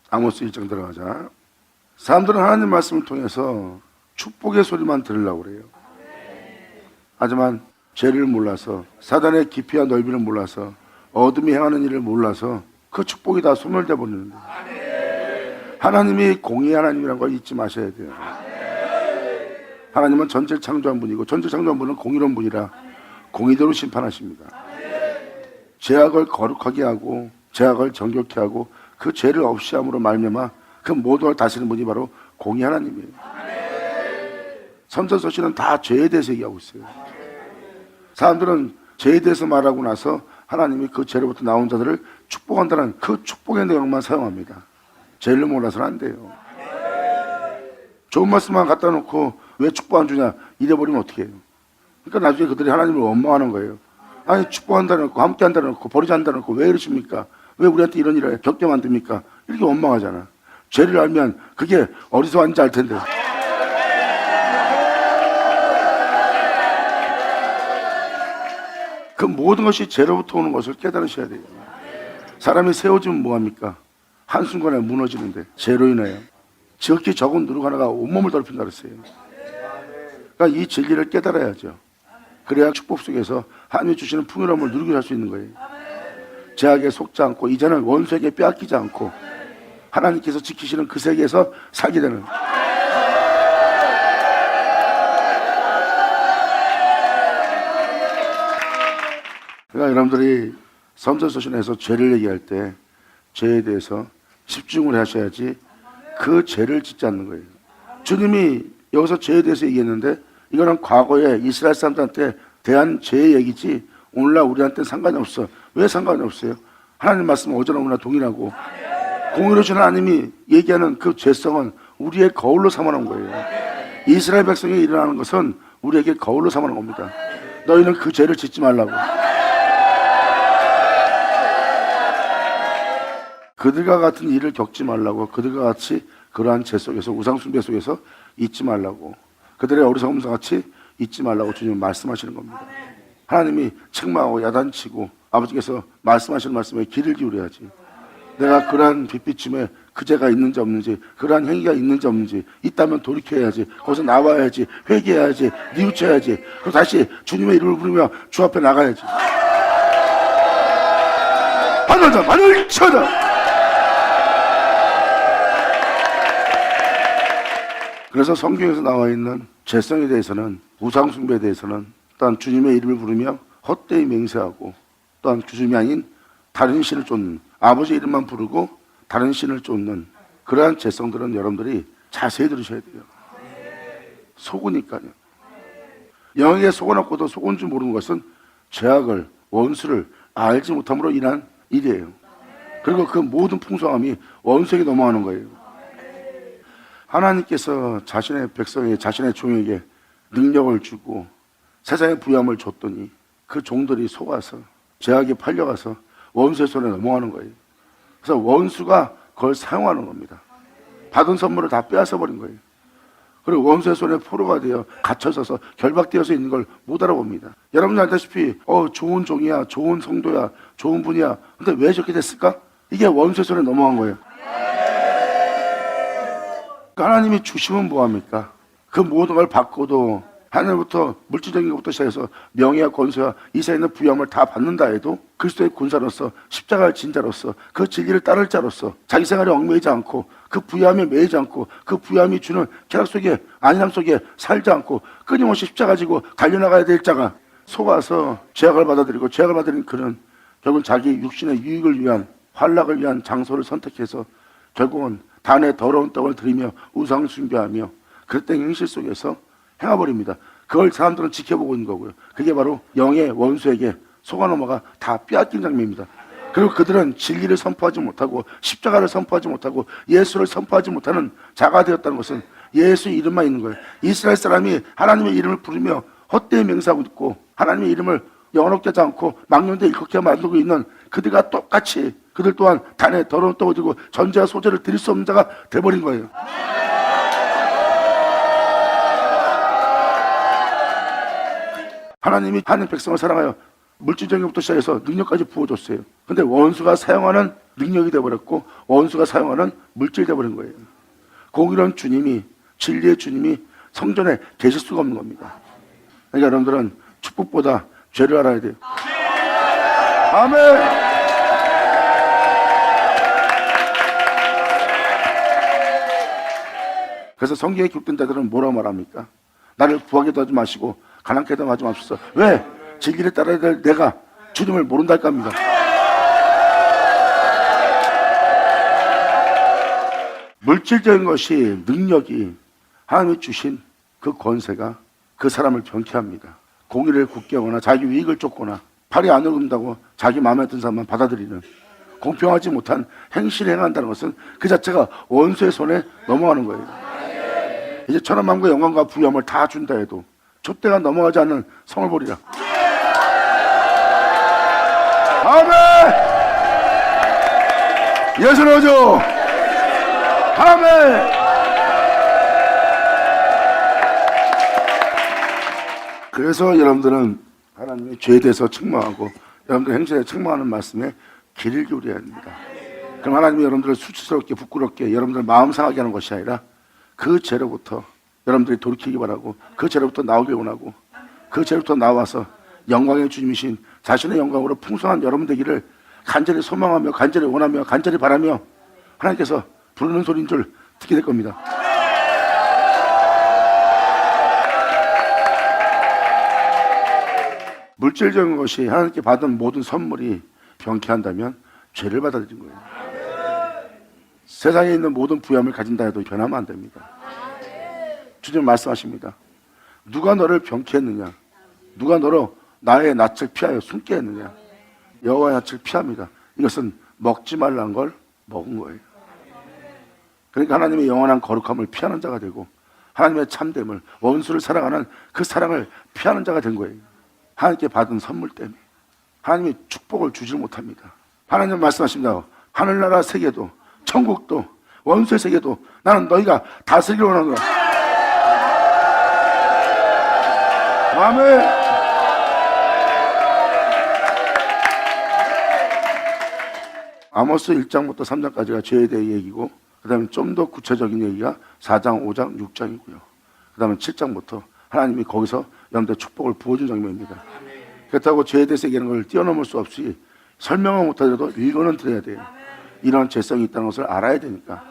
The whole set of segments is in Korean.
아모스 1장 들어가자. 사람들은 하나님 말씀을 통해서 축복의 소리만 들으려고 그래요. 하지만 죄를 몰라서, 사단의 깊이와 넓이를 몰라서, 어둠이 행하는 일을 몰라서 그 축복이 다 소멸돼 버리는데, 하나님이 공의의 하나님이라는 걸 잊지 마셔야 돼요. 하나님은 전체를 창조한 분이고, 전체를 창조한 분은 공의로운 분이라 공의대로 심판하십니다. 죄악을 거룩하게 하고 죄악을 정결케 하고 그 죄를 없이 함으로 말미암아 그 모든 걸 다스리는 분이 바로 공의 하나님이에요. 선전서신은 다 죄에 대해서 얘기하고 있어요. 사람들은 죄에 대해서 말하고 나서 하나님이 그 죄로부터 나온 자들을 축복한다는 그 축복의 내용만 사용합니다. 죄를 몰라서는 안 돼요. 좋은 말씀만 갖다 놓고 왜 축복 안 주냐 이래버리면 어떻게 해요? 그러니까 나중에 그들이 하나님을 원망하는 거예요. 아니 축복한다는 놓고 함께 한다는 놓고 버리지 한다는 놓고 왜 이러십니까? 왜 우리한테 이런 일을 겪게 만듭니까? 이렇게 원망하잖아. 죄를 알면 그게 어디서왔는지 알 텐데. 그 모든 것이 죄로부터 오는 것을 깨달으셔야 돼요. 사람이 세워지면 뭐합니까? 한순간에 무너지는데 죄로 인하여 지극히 적은 누룩 하나가 온몸을 더럽힌다 그랬어요. 그러니까 이 진리를 깨달아야죠. 그래야 축복 속에서 하나님이 주시는 풍요로움을 누리게 할 수 있는 거예요. 죄악에 속지 않고 이제는 원수에게 빼앗기지 않고 하나님께서 지키시는 그 세계에서 살게 되는, 그러니까 여러분들이 선전서신에서 죄를 얘기할 때 죄에 대해서 집중을 하셔야지 그 죄를 짓지 않는 거예요. 주님이 여기서 죄에 대해서 얘기했는데 이거는 과거에 이스라엘 사람들한테 대한 죄의 얘기지 오늘날 우리한테 상관이 없어. 왜 상관이 없어요? 하나님 말씀은 어제나 오늘나 동일하고 공의로우신 하나님이 얘기하는 그 죄성은 우리의 거울로 삼아놓은 거예요. 이스라엘 백성이 일어나는 것은 우리에게 거울로 삼아놓은 겁니다. 너희는 그 죄를 짓지 말라고. 그들과 같은 일을 겪지 말라고. 그들과 같이 그러한 죄 속에서 우상숭배 속에서 있지 말라고. 그들의 어리석음과 같이 있지 말라고 주님은 말씀하시는 겁니다. 하나님이 책망하고 야단치고 아버지께서 말씀하시는 말씀에 귀를 기울여야지. 내가 그러한 빛비침에 그 죄가 있는지 없는지, 그러한 행위가 있는지 없는지, 있다면 돌이켜야지. 거기서 나와야지. 회개해야지. 뉘우쳐야지. 그리고 다시 주님의 이름을 부르며 주 앞에 나가야지. 하늘자 하늘 쳐다. 그래서 성경에서 나와 있는 죄성에 대해서는, 우상숭배에 대해서는 또한 주님의 이름을 부르며 헛되이 맹세하고, 또한 주님이 아닌 다른 신을 쫓는, 아버지 이름만 부르고 다른 신을 쫓는 그러한 죄성들은 여러분들이 자세히 들으셔야 돼요. 속으니까요. 영에게 속아놓고도 속은 줄 모르는 것은 죄악을, 원수를 알지 못함으로 인한 일이에요. 그리고 그 모든 풍성함이 원수에게 넘어가는 거예요. 하나님께서 자신의 백성에게, 자신의 종에게 능력을 주고 세상의 부유함을 줬더니 그 종들이 속아서 죄악에 팔려가서 원수의 손에 넘어가는 거예요. 그래서 원수가 그걸 사용하는 겁니다. 받은 선물을 다 빼앗아버린 거예요. 그리고 원수의 손에 포로가 되어 갇혀서서 결박되어서 있는 걸 못 알아봅니다. 여러분들 알다시피 좋은 종이야, 좋은 성도야, 좋은 분이야. 근데 왜 저렇게 됐을까? 이게 원수의 손에 넘어간 거예요. 하나님이 주시면 뭐합니까? 그 모든 걸 받고도 하늘부터 물질적인 것부터 시작해서 명예와 권세와 이 세상에 있는 부유함을 다 받는다 해도 그리스도의 군사로서 십자가를 진 자로서 그 진리를 따를 자로서 자기 생활에 얽매이지 않고 그 부유함에 매이지 않고 그 부유함이 주는 쾌락 속에 안일함 속에 살지 않고 끊임없이 십자가 지고 달려나가야 될 자가 속아서 죄악을 받아들이고, 죄악을 받아들인 그는 결국은 자기 육신의 유익을 위한, 환락을 위한 장소를 선택해서 결국은 단에 더러운 떡을 들이며 우상 숭배하며 그릇된 행실 속에서 행해버립니다. 그걸 사람들은 지켜보고 있는 거고요. 그게 바로 영의 원수에게 속아 넘어가 다 빼앗긴 장면입니다. 그리고 그들은 진리를 선포하지 못하고 십자가를 선포하지 못하고 예수를 선포하지 못하는 자가 되었다는 것은 예수 이름만 있는 거예요. 이스라엘 사람이 하나님의 이름을 부르며 헛되이 맹세하고 있고 하나님의 이름을 영원롭게 하지 않고 망령되 일컫게 만들고 있는 그들과 똑같이 그들 또한 단에 더러운 떡을 들고 전제와 소재를 드릴 수 없는 자가 돼버린 거예요. 하나님이 하나님 백성을 사랑하여 물질적인 것부터 시작해서 능력까지 부어줬어요. 근데 원수가 사용하는 능력이 되어버렸고 원수가 사용하는 물질이 되어버린 거예요. 공의로운 주님이, 진리의 주님이 성전에 계실 수가 없는 겁니다. 그러니까 여러분들은 축복보다 죄를 알아야 돼요. 아멘. 그래서 성경에 기록된 자들은 뭐라고 말합니까? 나를 부하게도 하지 마시고 가난케도 하지 마옵소서. 왜? 진리를 따라야 될 내가 주님을 모른달까 합니다. 물질적인 것이, 능력이 하나님이 주신 그 권세가 그 사람을 병쾌합니다. 공의를 굳게 하거나 자기 이익을 쫓거나 팔이 안 오른다고 자기 마음에 든 사람만 받아들이는 공평하지 못한 행실을 행한다는 것은 그 자체가 원수의 손에 넘어가는 거예요. 이제 천한만국의 영광과 부유함을 다 준다 해도 촛대가 넘어가지 않는 성을 보리라. 아멘. 예수는 오죠. 아멘. 그래서 여러분들은 하나님의 죄에 대해서 책망하고 여러분들 행실에 책망하는 말씀에 귀를 기울여야 합니다. 그럼 하나님이 여러분들을 수치스럽게 부끄럽게 여러분들 마음 상하게 하는 것이 아니라 그 죄로부터 여러분들이 돌이키기 바라고 그 죄로부터 나오길 원하고 그 죄로부터 나와서 영광의 주님이신 자신의 영광으로 풍성한 여러분 되기를 간절히 소망하며 간절히 원하며 간절히 바라며 하나님께서 부르는 소리인 줄 듣게 될 겁니다. 물질적인 것이 하나님께 받은 모든 선물이 병쾌한다면 죄를 받아들인 거예요. 세상에 있는 모든 부유함을 가진다 해도 변하면 안 됩니다. 주님 말씀하십니다. 누가 너를 병쾌했느냐? 누가 너로 나의 낯을 피하여 숨게 했느냐? 여호와의 낯을 피합니다. 이것은 먹지 말라는 걸 먹은 거예요. 그러니까 하나님의 영원한 거룩함을 피하는 자가 되고 하나님의 참됨을, 원수를 사랑하는 그 사랑을 피하는 자가 된 거예요. 하나님께 받은 선물 때문에 하나님이 축복을 주지 못합니다. 하나님 말씀하십니다. 하늘나라 세계도 천국도 원수의 세계도 나는 너희가 다스리기를 원하노라. 아멘. 아모스 1장부터 3장까지가 죄에 대해 얘기고 그 다음에 좀 더 구체적인 얘기가 4장, 5장, 6장이고요. 그 다음에 7장부터 하나님이 거기서 여러분들 축복을 부어준 장면입니다. 그렇다고 죄에 대해서 얘기하는 걸 뛰어넘을 수 없이 설명을 못하더라도 읽어는 들어야 돼요. 이런 죄성이 있다는 것을 알아야 되니까.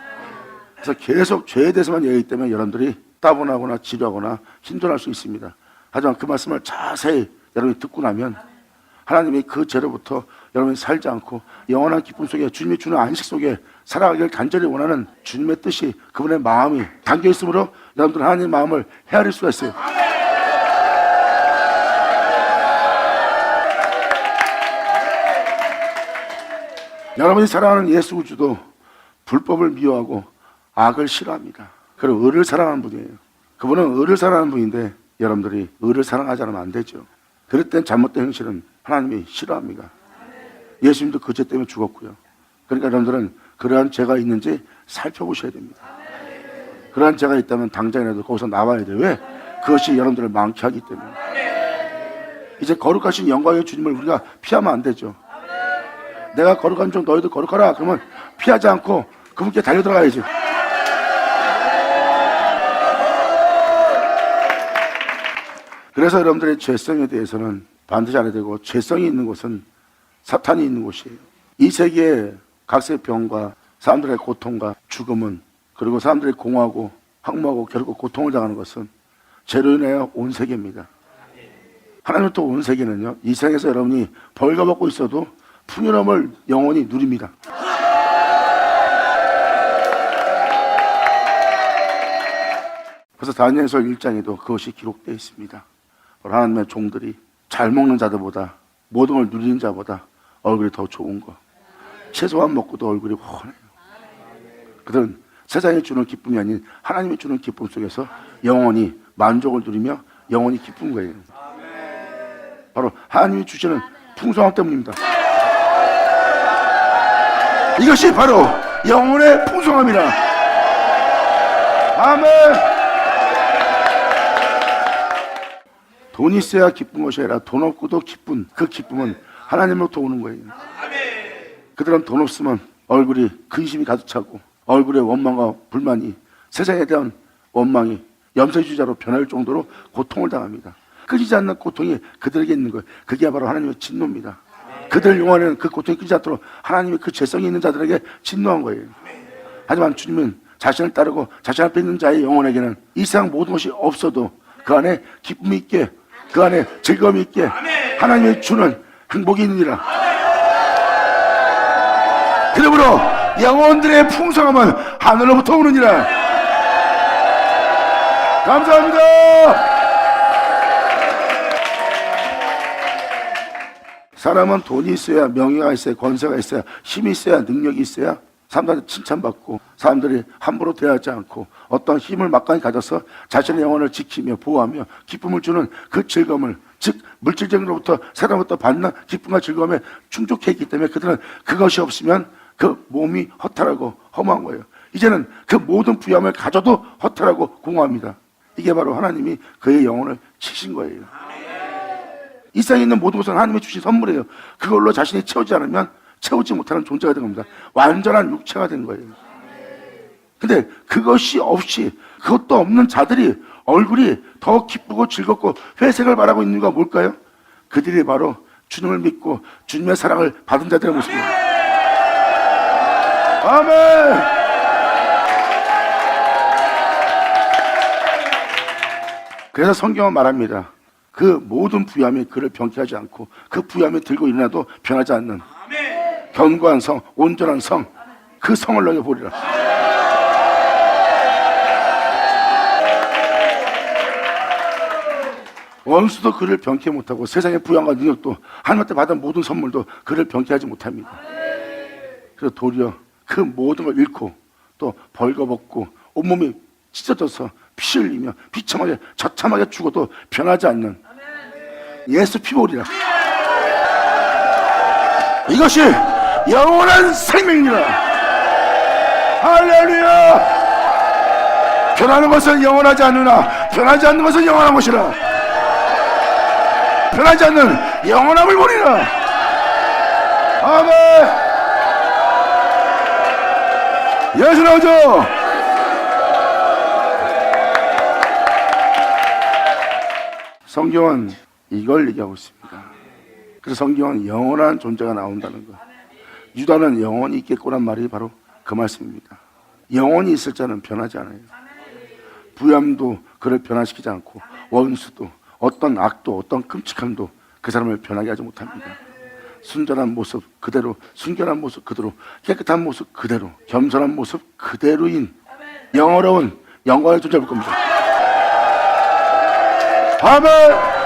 그래서 계속 죄에 대해서만 얘기하기 때문에 여러분들이 따분하거나 지루하거나 힘들어할 수 있습니다. 하지만 그 말씀을 자세히 여러분이 듣고 나면 하나님이 그 죄로부터 여러분이 살지 않고 영원한 기쁨 속에 주님이 주는 안식 속에 살아가기를 간절히 원하는 주님의 뜻이 그분의 마음이 담겨 있으므로 여러분들은 하나님의 마음을 헤아릴 수가 있어요. 여러분이 사랑하는 예수 구주도 불법을 미워하고 악을 싫어합니다. 그리고 의를 사랑하는 분이에요. 그분은 의를 사랑하는 분인데 여러분들이 의를 사랑하지 않으면 안 되죠. 그럴 땐 잘못된 행실은 하나님이 싫어합니다. 예수님도 그 죄 때문에 죽었고요. 그러니까 여러분들은 그러한 죄가 있는지 살펴보셔야 됩니다. 그러한 죄가 있다면 당장이라도 거기서 나와야 돼요. 왜? 그것이 여러분들을 망케 하기 때문에. 이제 거룩하신 영광의 주님을 우리가 피하면 안 되죠. 내가 거룩한 줄 너희도 거룩하라. 그러면 피하지 않고 그분께 달려들어가야지. 그래서 여러분들의 죄성에 대해서는 반드시 알아야 되고, 죄성이 있는 곳은 사탄이 있는 곳이에요. 이 세계의 각세의 병과 사람들의 고통과 죽음은, 그리고 사람들이 공허하고 황무하고 결국 고통을 당하는 것은 죄로 인하여 온 세계입니다. 하나님부터 온 세계는요, 이 세상에서 여러분이 벌거벗고 있어도 풍요로움을 영원히 누립니다. 그래서 다니엘서 1장에도 그것이 기록되어 있습니다. 하나님의 종들이 잘 먹는 자들보다, 모든 걸 누리는 자보다 얼굴이 더 좋은 것, 최소한 먹고도 얼굴이 훤해요. 그들은 세상이 주는 기쁨이 아닌 하나님이 주는 기쁨 속에서 영원히 만족을 누리며 영원히 기쁜 거예요. 바로 하나님이 주시는 풍성함 때문입니다. 이것이 바로 영혼의 풍성함이라. 아멘. 돈이 있어야 기쁜 것이 아니라 돈 없고도 기쁜 그 기쁨은 하나님으로부터 오는 거예요. 그들은 돈 없으면 얼굴이 근심이 가득 차고 얼굴에 원망과 불만이, 세상에 대한 원망이 염세주자로 변할 정도로 고통을 당합니다. 끊이지 않는 고통이 그들에게 있는 거예요. 그게 바로 하나님의 진노입니다. 그들 영혼에는 그 고통이 끊이지 않도록 하나님의 그 죄성이 있는 자들에게 진노한 거예요. 하지만 주님은 자신을 따르고 자신을 믿는 자의 영혼에게는 이 세상 모든 것이 없어도 그 안에 기쁨이 있게, 그 안에 즐거움이 있게 하나님이 주는 행복이 있느니라. 그러므로 영혼들의 풍성함은 하늘로부터 오느니라. 감사합니다. 사람은 돈이 있어야, 명예가 있어야, 권세가 있어야, 힘이 있어야, 능력이 있어야 사람들한테 칭찬받고, 사람들이 함부로 대하지 않고 어떤 힘을 막강히 가져서 자신의 영혼을 지키며 보호하며 기쁨을 주는 그 즐거움을, 즉 물질적으로부터 사람으로부터 받는 기쁨과 즐거움에 충족해 있기 때문에 그들은 그것이 없으면 그 몸이 허탈하고 허무한 거예요. 이제는 그 모든 부여함을 가져도 허탈하고 공허합니다. 이게 바로 하나님이 그의 영혼을 치신 거예요. 이 세상에 있는 모든 것은 하나님이 주신 선물이에요. 그걸로 자신이 채우지 않으면 채우지 못하는 존재가 된 겁니다. 완전한 육체가 된 거예요. 근데 그것이 없이, 그것도 없는 자들이 얼굴이 더 기쁘고 즐겁고 회색을 바라고 있는 이유가 뭘까요? 그들이 바로 주님을 믿고 주님의 사랑을 받은 자들의 모습입니다. 아멘. 그래서 성경은 말합니다. 그 모든 부유함이 그를 병케하지 않고 그 부유함이 들고 일어나도 변하지 않는 견고한 성, 온전한 성, 그 성을 너희 보리라. 원수도 그를 병케 못하고 세상의 부양과 능력도 하나님한테 받은 모든 선물도 그를 병케하지 못합니다. 그래서 도리어 그 모든 걸 잃고 또 벌거벗고 온몸이 찢어져서 피 흘리며 비참하게 처참하게 죽어도 변하지 않는 예수 피보리라. 이것이 영원한 생명이라. 할렐루야. 변하는 것은 영원하지 않으나 변하지 않는 것은 영원한 것이라. 변하지 않는 영원함을 보리라. 아멘. 예수 나오죠. 성경은 이걸 얘기하고 있습니다. 그래서 성경은 영원한 존재가 나온다는 것. 유다는 영원히 있겠구나 말이 바로 그 말씀입니다. 영원히 있을 자는 변하지 않아요. 부얌도 그를 변화시키지 않고 원수도 어떤 악도 어떤 끔찍함도 그 사람을 변하게 하지 못합니다. 순전한 모습 그대로, 순결한 모습 그대로, 깨끗한 모습 그대로, 겸손한 모습 그대로인 영어로운 영광의 존재를 볼 겁니다. 아멘.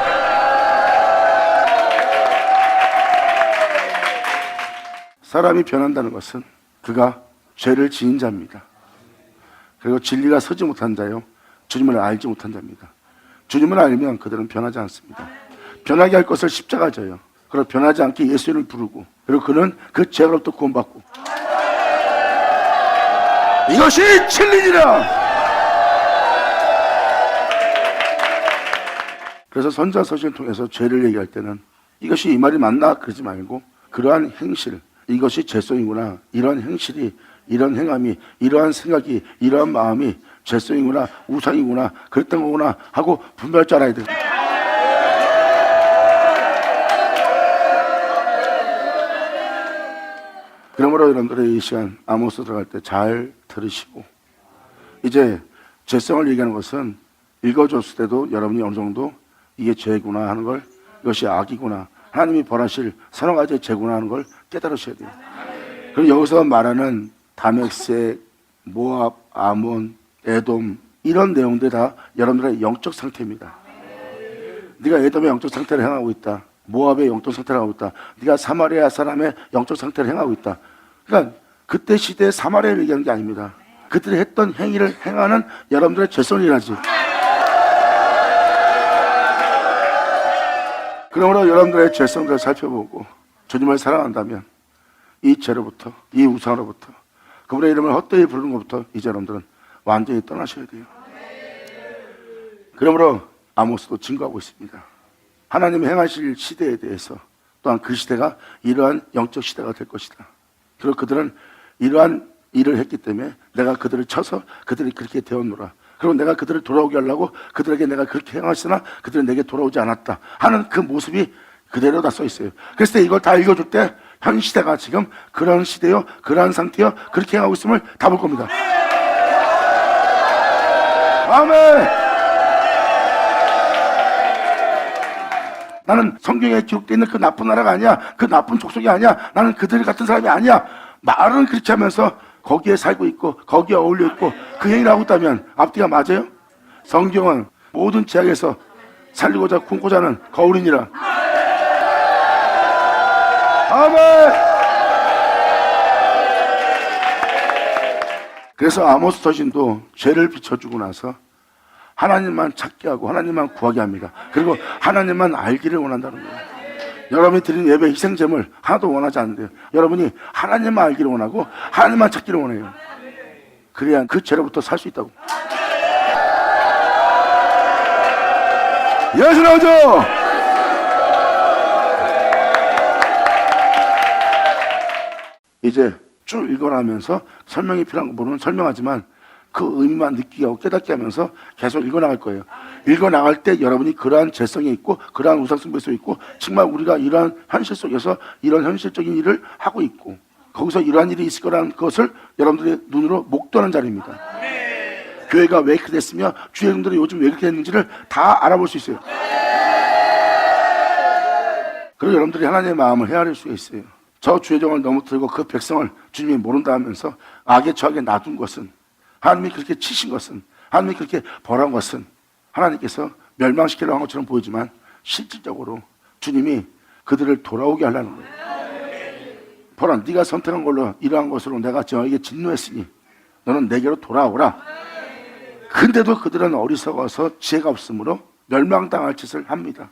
사람이 변한다는 것은 그가 죄를 지은 자입니다. 그리고 진리가 서지 못한 자요, 주님을 알지 못한 자입니다. 주님을 알면 그들은 변하지 않습니다. 변하게 할 것을 십자가 져요. 그리고 변하지 않게 예수를 부르고, 그리고 그는 그 죄로부터 구원받고, 이것이 진리니라. 그래서 선지서신을 통해서 죄를 얘기할 때는 이것이 이 말이 맞나 그러지 말고, 그러한 행실, 이것이 죄성이구나, 이러한 행실이, 이런 행함이, 이러한 생각이, 이러한 마음이 죄성이구나, 우상이구나, 그랬던 거구나 하고 분별할 줄 알아야 됩니다. 그러므로 여러분들의 이 시간 아모스 들어갈 때 잘 들으시고, 이제 죄성을 얘기하는 것은 읽어줬을 때도 여러분이 어느 정도 이게 죄구나 하는 걸, 이것이 악이구나, 하나님이 벌하실 서너 가지의 죄구나 하는 걸 깨달으셔야 돼요. 그럼 여기서 말하는 다메섹, 모압, 아몬, 에돔, 이런 내용들이 다 여러분들의 영적 상태입니다. 네가 에돔의 영적 상태를 행하고 있다, 모압의 영적 상태를 하고 있다, 네가 사마리아 사람의 영적 상태를 행하고 있다. 그러니까 그때 시대의 사마리아를 얘기하는 게 아닙니다. 그들이 했던 행위를 행하는 여러분들의 죄성을 일하지. 그러므로 여러분들의 죄성들을 살펴보고 주님을 사랑한다면 이 죄로부터, 이 우상으로부터, 그분의 이름을 헛되이 부르는 것부터 이제 여러분들은 완전히 떠나셔야 돼요. 그러므로 아모스도 증거하고 있습니다. 하나님이 행하실 시대에 대해서, 또한 그 시대가 이러한 영적 시대가 될 것이다. 그리고 그들은 이러한 일을 했기 때문에 내가 그들을 쳐서 그들이 그렇게 되었노라. 그리고 내가 그들을 돌아오게 하려고 그들에게 내가 그렇게 행하였으나 그들은 내게 돌아오지 않았다 하는 그 모습이 그대로 다 써 있어요. 그래서 이걸 다 읽어줄 때 현 시대가 지금 그런 시대요, 그러한 상태요, 그렇게 행하고 있음을 다 볼 겁니다. 아멘. 나는 성경에 기록되어 있는 그 나쁜 나라가 아니야, 그 나쁜 족속이 아니야, 나는 그들 같은 사람이 아니야. 말은 그렇게 하면서 거기에 살고 있고 거기에 어울려 있고 그 행위를 하고 있다면 앞뒤가 맞아요? 성경은 모든 죄악에서 살리고자 품고자 하는 거울이니라. 아멘. 그래서 아모스 서신도 죄를 비춰주고 나서 하나님만 찾게 하고 하나님만 구하게 합니다. 그리고 하나님만 알기를 원한다는 거예요. 여러분이 드린 예배 희생제물 하나도 원하지 않는데요. 여러분이 하나님만 알기를 원하고 하나님만 찾기를 원해요. 그래야 그 죄로부터 살 수 있다고. 예수 나오죠. 이제 쭉 읽어나가면서 설명이 필요한 부분은 설명하지만 그 의미만 느끼게 하고 깨닫게 하면서 계속 읽어나갈 거예요. 읽어나갈 때 여러분이 그러한 죄성이 있고 그러한 우상숭배 속에 있고 정말 우리가 이러한 현실 속에서 이런 현실적인 일을 하고 있고 거기서 이러한 일이 있을 거라는 것을 여러분들의 눈으로 목도하는 자리입니다. 교회가 왜 이렇게 됐으며 주회원들이 요즘 왜 이렇게 됐는지를 다 알아볼 수 있어요. 그리고 여러분들이 하나님의 마음을 헤아릴 수가 있어요. 저 주의정을 넘어뜨리고 그 백성을 주님이 모른다 하면서 악에 처하게 놔둔 것은, 하나님이 그렇게 치신 것은, 하나님이 그렇게 벌한 것은 하나님께서 멸망시키려고 한 것처럼 보이지만 실질적으로 주님이 그들을 돌아오게 하려는 거예요. 보라, 네가 선택한 걸로 이러한 것으로 내가 저에게 진노했으니 너는 내게로 돌아오라. 근데도 그들은 어리석어서 지혜가 없으므로 멸망당할 짓을 합니다.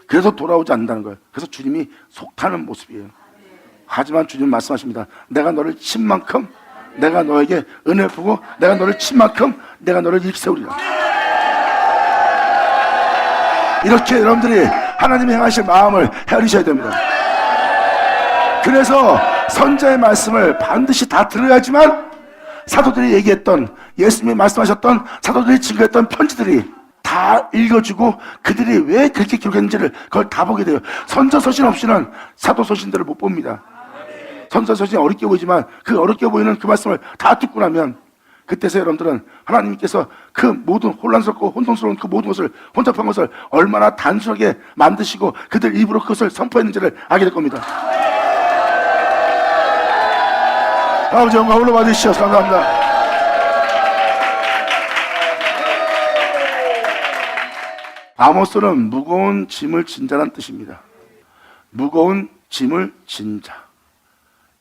그래서 돌아오지 않는다는 거예요. 그래서 주님이 속타는 모습이에요. 하지만 주님 말씀하십니다. 내가 너를 친 만큼 내가 너에게 은혜 부고 내가 너를 친 만큼 내가 너를 일으키세우리라. 이렇게 여러분들이 하나님이 행하실 마음을 헤아리셔야 됩니다. 그래서 선자의 말씀을 반드시 다 들어야지만 사도들이 얘기했던, 예수님이 말씀하셨던, 사도들이 증거했던 편지들이 다 읽어주고 그들이 왜 그렇게 기록했는지를 그걸 다 보게 돼요. 선서서신 없이는 사도서신들을 못 봅니다. 선서서신이 어렵게 보이지만 그 어렵게 보이는 그 말씀을 다 듣고 나면 그때서 여러분들은 하나님께서 그 모든 혼란스럽고 혼돈스러운 그 모든 것을, 혼잡한 것을 얼마나 단순하게 만드시고 그들 입으로 그것을 선포했는지를 알게 될 겁니다. 아버지 영광 올려받으시오. 감사합니다. 아모스는 무거운 짐을 진자란 뜻입니다. 무거운 짐을 진자.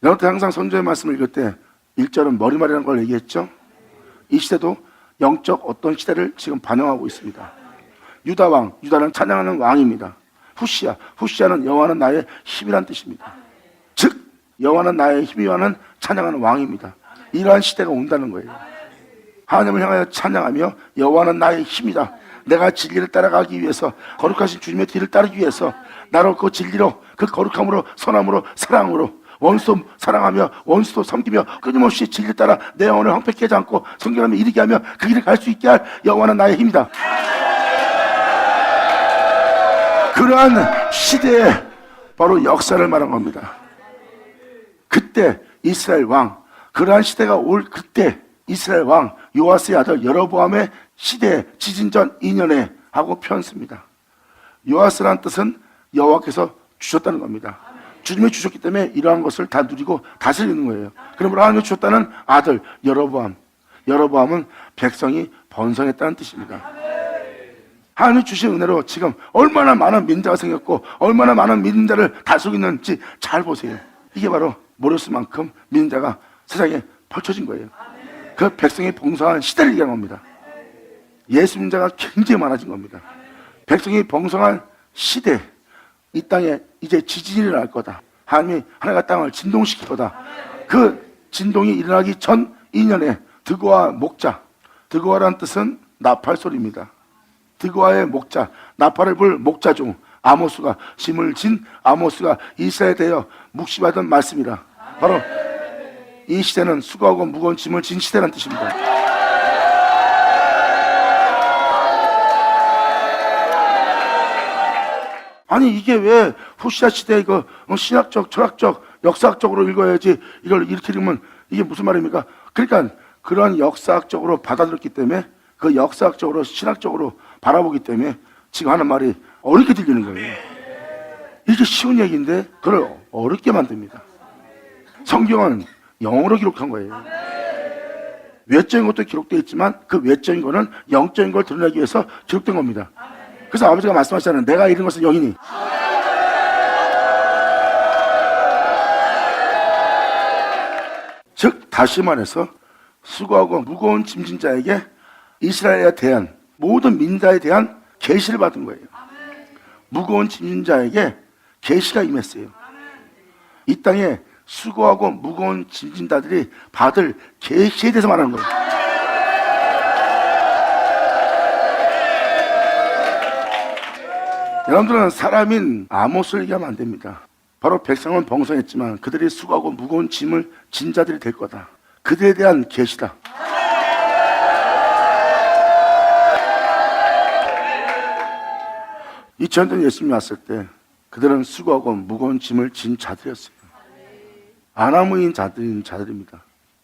여러분들 항상 선조의 말씀을 읽을 때 1절은 머리말이라는 걸 얘기했죠. 이 시대도 영적 어떤 시대를 지금 반영하고 있습니다. 유다왕, 유다는 찬양하는 왕입니다. 후시아, 후시아는 여호와는 나의 힘이란 뜻입니다. 즉 여호와는 나의 힘이와는 찬양하는 왕입니다. 이러한 시대가 온다는 거예요. 하나님을 향하여 찬양하며 여호와는 나의 힘이다. 내가 진리를 따라가기 위해서, 거룩하신 주님의 뒤를 따르기 위해서 나로 그 진리로, 그 거룩함으로, 선함으로, 사랑으로 원수 사랑하며 원수도 섬기며 끊임없이 진리를 따라 내 영혼을 황폐케 하지 않고 성결하며 이르게 하며 그 길을 갈 수 있게 할 여호와는 나의 힘이다. 그러한 시대에 바로 역사를 말한 겁니다. 그때 이스라엘 왕, 그러한 시대가 올 그때 이스라엘 왕 요아스의 아들 여로보암의 시대, 지진전 2년에 하고 표현습니다. 요아스라는 뜻은 여호와께서 주셨다는 겁니다. 주님이 주셨기 때문에 이러한 것을 다 누리고 다스리는 거예요. 그러므로 하나님이 주셨다는 아들 여로보암, 여로보암은 백성이 번성했다는 뜻입니다. 하나님이 주신 은혜로 지금 얼마나 많은 민자가 생겼고 얼마나 많은 민자를 다스리고 있는지 잘 보세요. 이게 바로 모르스만큼 민자가 세상에 펼쳐진 거예요. 그 백성이 봉사한 시대를 얘기하는 겁니다. 예수 민자가 굉장히 많아진 겁니다. 백성이 봉사한 시대, 이 땅에 이제 지진이 날 거다. 하나님이 하나님과 땅을 진동시킬 거다. 그 진동이 일어나기 전 2년에 드고아 목자, 드고아라는 뜻은 나팔 소리입니다. 드고아의 목자, 나팔을 불 목자 중 아모스가 짐을 진 아모스가 이스라엘에 대하여 묵시받은 말씀이라. 바로 이 시대는 수고하고 무거운 짐을 진 시대라는 뜻입니다. 아니 이게 왜 후시아 시대 이거 신학적, 철학적, 역사학적으로 읽어야지 이걸 이렇게 읽으면 이게 무슨 말입니까? 그러니까 그런 역사학적으로 받아들였기 때문에 그 역사학적으로 신학적으로 바라보기 때문에 지금 하는 말이 어렵게 들리는 거예요. 이게 쉬운 얘기인데 그걸 어렵게 만듭니다. 성경은 영어로 기록한 거예요. 외적인 것도 기록되어 있지만 그 외적인 거는 영적인 걸 드러내기 위해서 기록된 겁니다. 그래서 아버지가 말씀하시잖아요. 내가 이룬 것은 영이니. 즉 다시 말해서 수고하고 무거운 짐진 자에게 이스라엘에 대한 모든 민자에 대한 계시를 받은 거예요. 무거운 짐진 자에게 계시가 임했어요. 이 땅에 수고하고 무거운 짐진 자들이 받을 계시에 대해서 말하는 거예요. 여러분들은 사람인 아모스를 얘기하면 안 됩니다. 바로 백성은 번성했지만 그들이 수고하고 무거운 짐을 진 자들이 될 거다. 그들에 대한 계시다. 이 전전 예수님이 왔을 때 그들은 수고하고 무거운 짐을 진 자들이었어요. 아나무인 자들입니다.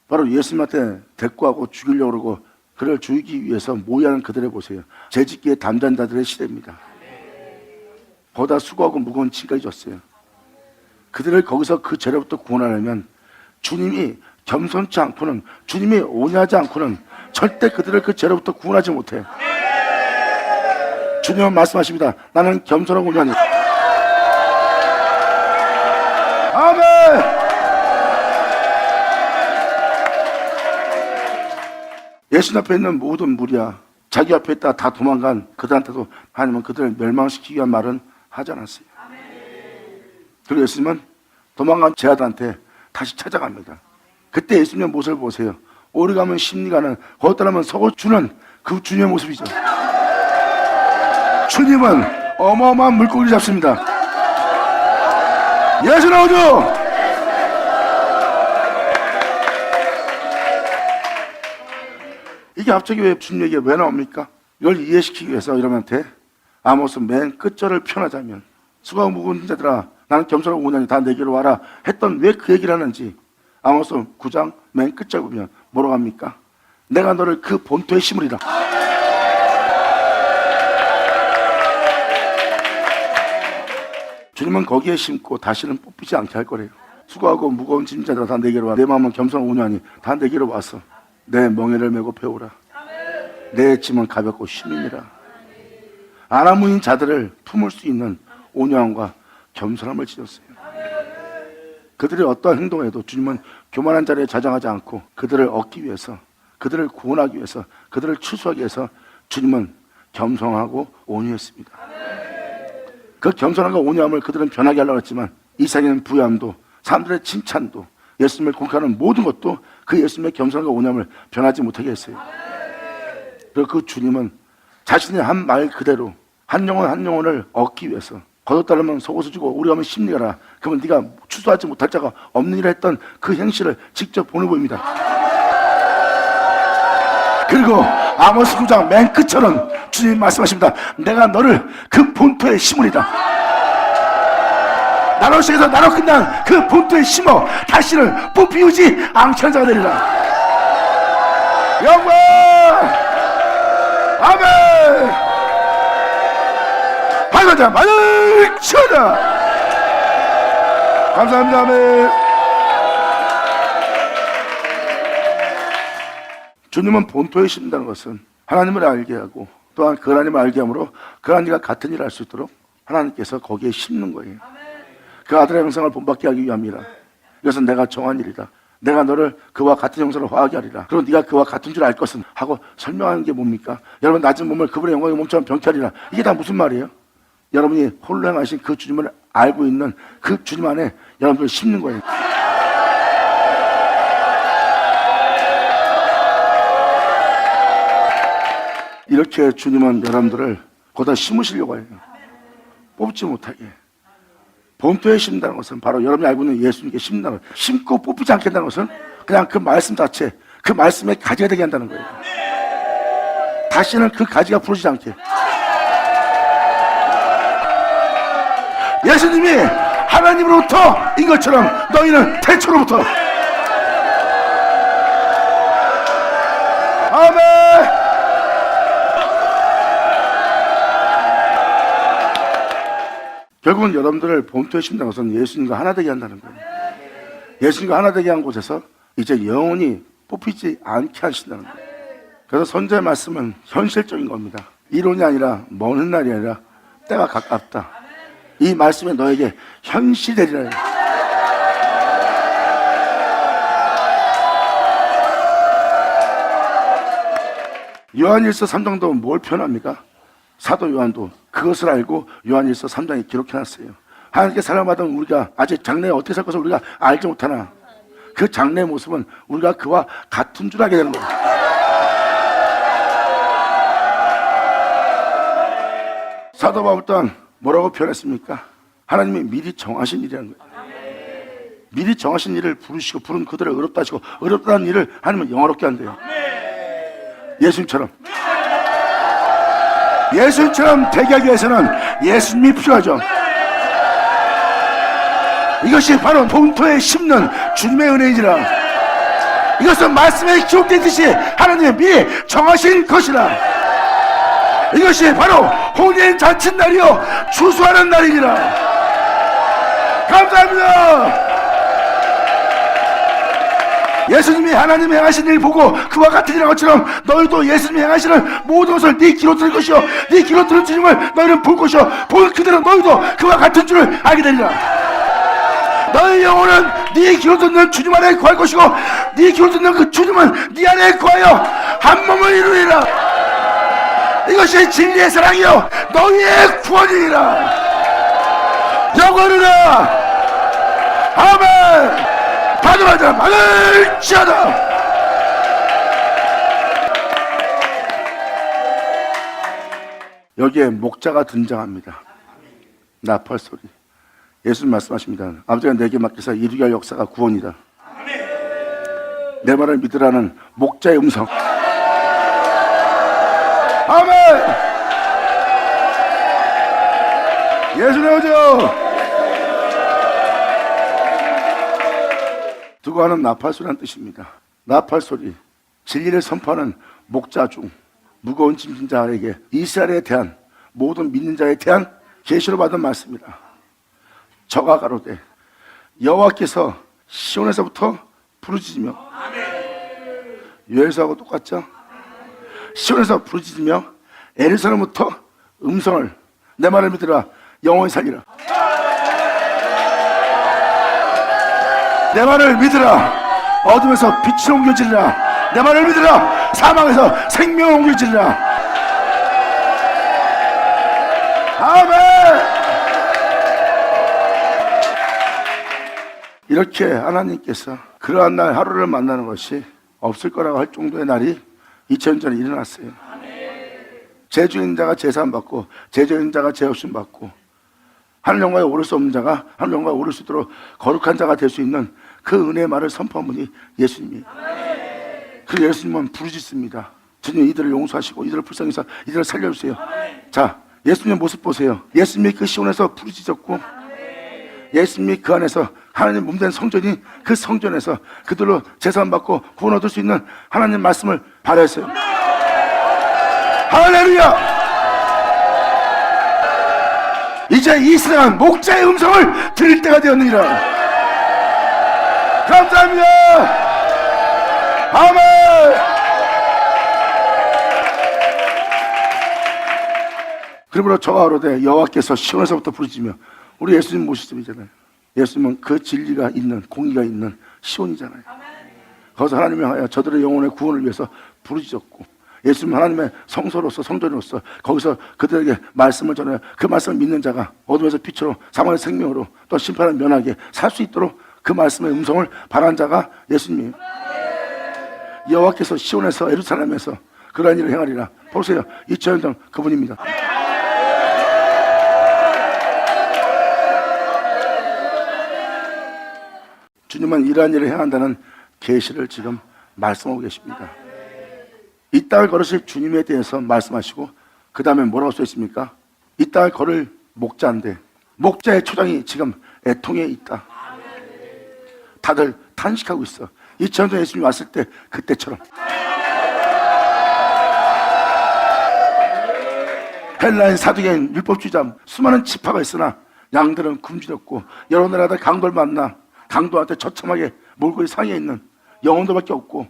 바로 예수님한테 대꾸하고 죽이려고 그러고 그를 죽이기 위해서 모의하는 그들을 보세요. 재짓기에 담대한 자들의 시대입니다. 보다 수고하고 무거운 짐까지 졌어요. 그들을 거기서 그 죄로부터 구원하려면 주님이 겸손치 않고는, 주님이 온유하지 않고는 절대 그들을 그 죄로부터 구원하지 못해요. 주님은 말씀하십니다. 나는 겸손하고 온유하니. 아멘. 예수 앞에 있는 모든 무리야, 자기 앞에 있다 다 도망간 그들한테도 하나님은 그들을 멸망시키기 위한 말은 하지 않았어요. 그리고 예수님은 도망간 제 아들한테 다시 찾아갑니다. 그때 예수님의 모습을 보세요. 오래 가면 심리 가는, 거기 따르면 서고 주는 그 주님의 모습이죠. 주님은 어마어마한 물고기를 잡습니다. 예수 나오죠. 이게 갑자기 왜 주님 얘기가 왜 나옵니까? 이걸 이해시키기 위해서 여러분한테 아모스 맨 끝절을 펴나자면, 수고하고 무거운 자들아 나는 겸손하고 온유하니 다 내게로 와라 했던 왜 그 얘기를 하는지 아모스 9장 맨 끝절 보면 뭐라고 합니까? 내가 너를 그 본토에 심으리라. 주님은 거기에 심고 다시는 뽑히지 않게 할 거래요. 수고하고 무거운 짐 자들아 다 내게로 와. 내 마음은 겸손하고 온유하니 다 내게로 와서 내 멍에를 메고 배우라. 내 짐은 가볍고 힘이니라. 아나무인 자들을 품을 수 있는 온유함과 겸손함을 지녔어요. 그들이 어떠한 행동에도 주님은 교만한 자리에 자정하지 않고 그들을 얻기 위해서, 그들을 구원하기 위해서, 그들을 추수하기 위해서 주님은 겸손하고 온유했습니다. 그 겸손함과 온유함을 그들은 변하게 하려고 했지만 이 세상에는 부유함도, 사람들의 칭찬도, 예수님을 공격하는 모든 것도 그 예수님의 겸손함과 온유함을 변하지 못하게 했어요. 그리고 그 주님은 자신의 한 말 그대로 한 영혼 한 영혼을 얻기 위해서 거듭 속옷을 주고 우리 가면 심리가라. 그러면 네가 추수하지 못할 자가 없느니라 했던 그 행실을 직접 보는 보입니다. 그리고 아모스 9장 맨 끝처럼 주님이 말씀하십니다. 내가 너를 그 본토에 심으리다. 나로 시작해서 나로 끝난 그 본토에 심어 다시는 뽑히우지 않게 한 자가 되리라. 영광! 아멘! 밝아자 만을 치워라. 감사합니다. 아멘. 주님은 본토에 심는다는 것은 하나님을 알게 하고 또한 그 하나님을 알게 함으로 그 하나님과 같은 일을 할 수 있도록 하나님께서 거기에 심는 거예요. 그 아들의 형상을 본받게 하기 위함이라. 이것은 내가 정한 일이다. 내가 너를 그와 같은 형상으로 화하게 하리라. 그리고 네가 그와 같은 줄 알 것은 하고 설명하는 게 뭡니까? 여러분 낮은 몸을 그분의 영광의 몸처럼 병케 하리라. 이게 다 무슨 말이에요? 여러분이 홀로 행하신 그 주님을 알고 있는 그 주님 안에 여러분들 심는 거예요. 이렇게 주님은 여러분들을 거기다 심으시려고 해요. 뽑지 못하게. 본토에 심는다는 것은 바로 여러분이 알고 있는 예수님께 심는다는 것. 심고 뽑히지 않겠다는 것은 그냥 그 말씀 자체, 그 말씀의 가지가 되게 한다는 거예요. 다시는 그 가지가 부러지지 않게. 예수님이 하나님으로부터인 것처럼 너희는 태초로부터. 아멘. 결국은 여러분들을 본토에 심는 것은 예수님과 하나 되게 한다는 거예요. 예수님과 하나 되게 한 곳에서 이제 영원히 뽑히지 않게 하신다는 거예요. 그래서 선지자의 말씀은 현실적인 겁니다. 이론이 아니라 먼 날이 아니라 때가 가깝다. 이 말씀이 너에게 현실이 되리라. 요한일서 3장도 뭘 표현합니까? 사도 요한도 그것을 알고 요한일서 3장에 기록해놨어요. 하나님께 사랑받은 우리가 아직 장래에 어떻게 살 것을 우리가 알지 못하나 그 장래의 모습은 우리가 그와 같은 줄 알게 되는 거예요. 사도 바울 또한 뭐라고 표현했습니까? 하나님이 미리 정하신 일이라는 거예요. 미리 정하신 일을 부르시고 부른 그들을 어렵다 하시고 어렵다는 일을 하나님은 영화롭게 한대요. 예수님처럼 되게 하기 위해서는 예수님이 필요하죠. 이것이 바로 본토에 심는 주님의 은혜이지라. 이것은 말씀에 기록된 듯이 하나님이 미리 정하신 것이라. 이것이 바로 혼인 잔칫날이요 추수하는 날이니라. 감사합니다. 예수님이 하나님이 행하신 일 보고 그와 같은 일한 것처럼 너희도 예수님이 행하시는 모든 것을 네 귀로 들을 것이요 네 귀로 들은 주님을 너희는 볼 것이요 본 그대로 너희도 그와 같은 줄을 알게 되리라. 너희 영혼은 네 귀로 듣는 주님 안에 구할 것이고 네 귀로 듣는 그 주님은 네 안에 구하여 한 몸을 이루리라. 이것이 진리의 사랑이요 너희의 구원이니라. 영원하라. 아멘. 받으마자 받을지어다. 여기에 목자가 등장합니다. 나팔 소리. 예수님 말씀하십니다. 아버지가 내게 맡겨서 이루게 할 역사가 구원이다. 내 말을 믿으라는 목자의 음성. 아멘. 예수님 오죠. 두고 하는 나팔 소리라는 뜻입니다. 나팔 소리, 진리를 선포하는 목자 중 무거운 짐진 자에게 이스라엘에 대한 모든 믿는 자에 대한 계시로 받은 말씀이다. 저가 가로되 여호와께서 시온에서부터 부르짖으며 요엘서하고 똑같죠? 시온에서 부르짖으며 에르사렘부터 음성을 내 말을 믿으라 영원히 살리라. 내 말을 믿으라 어둠에서 빛이 옮겨지리라. 내 말을 믿으라 사망에서 생명을 옮겨지리라. 아멘. 이렇게 하나님께서 그러한 날 하루를 만나는 것이 없을 거라고 할 정도의 날이 2000년 전에 일어났어요. 죄 있는 자가 제사함 받고 죄 있는 자가 죄 없음 받고 하늘 영광에 오를 수 없는 자가 하늘 영광에 오를 수 있도록 거룩한 자가 될 수 있는 그 은혜의 말을 선포한 분이 예수님이에요. 그 예수님은 부르짖습니다. 주님 이들을 용서하시고 이들을 불쌍해서 이들을 살려주세요. 자, 예수님의 모습 보세요. 예수님이 그 시온에서 부르짖었고 예수님이 그 안에서 하나님 몸된 성전이 그 성전에서 그들로 제사함 받고 구원 얻을 수 있는 하나님 말씀을 발휘했어요. 할렐루야. 이제 이 세상은 목자의 음성을 들을 때가 되었느니라. 감사합니다. 아멘. 그러므로 저가 가로되 여호와께서 시온에서부터 부르짖으며 우리 예수님 모습이잖아요. 예수님은 그 진리가 있는 공의가 있는 시온이잖아요. 거기서 하나님이 하여 저들의 영혼의 구원을 위해서 부르짖었고 예수님 하나님의 성소로서 성전으로서 거기서 그들에게 말씀을 전하여 그 말씀을 믿는 자가 어둠에서 빛으로 사망의 생명으로 또 심판을 면하게 살 수 있도록 그 말씀의 음성을 바란 자가 예수님이에요. 여호와께서 시온에서 예루살렘에서 그러한 일을 행하리라. 보세요. 2000년 전 그분입니다. 주님은 이러한 일을 행한다는 계시를 지금 말씀하고 계십니다. 이 땅을 걸으실 주님에 대해서 말씀하시고 그 다음에 뭐라고 써 있습니까? 이 땅을 걸을 목자인데 목자의 초장이 지금 애통에 있다. 다들 탄식하고 있어. 2000년 전에 예수님이 왔을 때 그때처럼. 헬라인, 사두개인, 율법주의자 수많은 지파가 있으나 양들은 굶주렸고 여러 나라들 강도를 만나 강도한테 처참하게 몰골이 상해 있는 영혼들밖에 없고